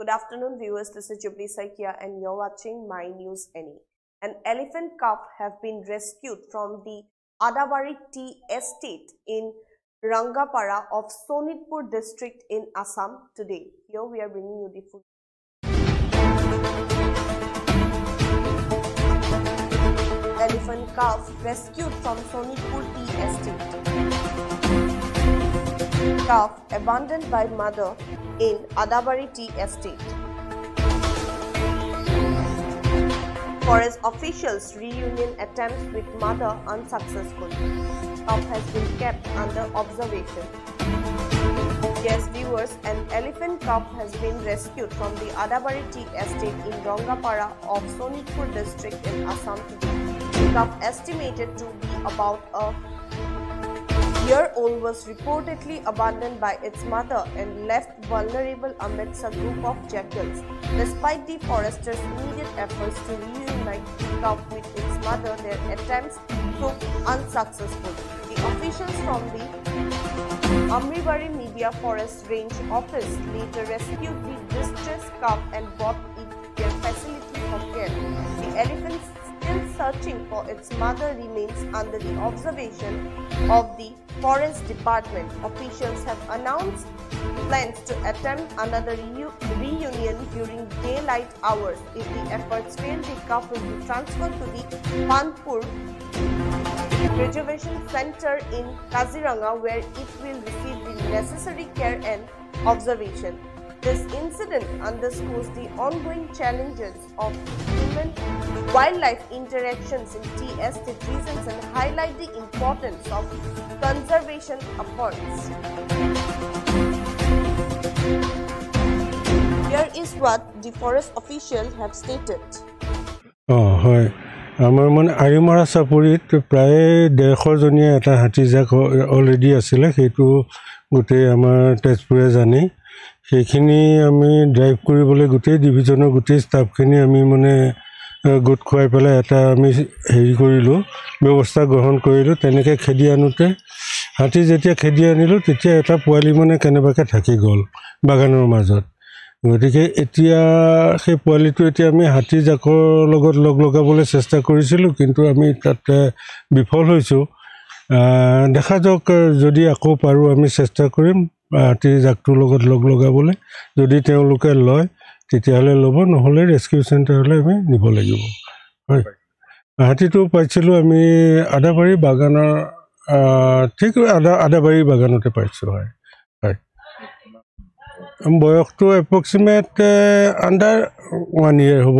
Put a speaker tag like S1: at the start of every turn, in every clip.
S1: Good afternoon, viewers. This is Jubilee Saikia, and you're watching My News Any. An elephant calf have been rescued from the Adabari Tea Estate in Rangapara of Sonitpur district in Assam today. Here we are bringing you the full. Elephant calf rescued from Sonitpur Tea Estate. Calf abandoned by mother in Adabari Tea Estate. Forest officials' reunion attempts with mother unsuccessful. Calf has been kept under observation. Yes, viewers, an elephant calf has been rescued from the Adabari Tea Estate in Rangapara of Sonitpur district in Assam today. The calf, estimated to be about a year-old, was reportedly abandoned by its mother and left vulnerable amidst a group of jackals. Despite the foresters' immediate efforts to reunite the calf with its mother, their attempts proved unsuccessful. The officials from the Amribari Media Forest Range Office later rescued the distressed calf and brought it to their facility for care. The elephant, still searching for its mother, remains under the observation of the Forest Department. Officials have announced plans to attempt another reunion during daylight hours. If the efforts fail, the calf will be transferred to the Panpur Preservation Center in Kaziranga, where it will receive the necessary care and observation. This incident underscores the ongoing challenges of human-wildlife interactions in tea estate regions and highlight the importance of conservation efforts. Here is what the forest officials have stated.
S2: আমাৰ মানে আৰিমাৰা চাপৰিত প্ৰায় 150 জনীয়া এটা হাতীজাক already আছিলে, সেইটো গোটেই আমাৰ তেজপুৰে জানে। সেইখিনি আমি ড্ৰাইভ কৰিবলৈ গোটেই ডিভিজনৰ গোটেই ষ্টাফখিনি আমি মানে গোট খুৱাই পেলাই এটা আমি হেৰি কৰিলোঁ, ব্যৱস্থা গ্ৰহণ কৰিলোঁ। তেনেকৈ খেদি আনোতে হাতী যেতিয়া খেদি আনিলোঁ, তেতিয়া এটা পোৱালি মানে কেনেবাকৈ থাকি গ'ল বাগানৰ মাজত। গতিকে এতিয়া সেই পোৱালিটো এতিয়া আমি হাতীজাকৰ লগত লগ লগাবলৈ চেষ্টা কৰিছিলোঁ, কিন্তু আমি তাতে বিফল হৈছোঁ। দেখা যাওক, যদি আকৌ পাৰোঁ আমি চেষ্টা কৰিম হাতীজাকটোৰ লগত লগ লগাবলৈ। যদি তেওঁলোকে লয় তেতিয়াহ'লে ল'ব, নহ'লে ৰেস্কিউ চেণ্টাৰলৈ আমি নিব লাগিব। হয়, হাতীটো পাইছিলোঁ আমি আদাবাৰী বাগানৰ ঠিক আদাবাৰী বাগানতে পাইছোঁ। হয় হয়, বয়সটো এপ্ৰক্সিমেট আণ্ডাৰ 1 year হ'ব।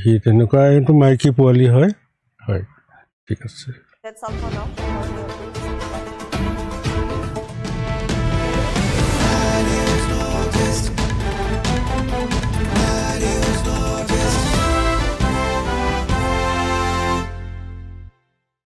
S2: সি তেনেকুৱা এইটো মাইকী পোৱালি হয়। হয়, ঠিক আছে।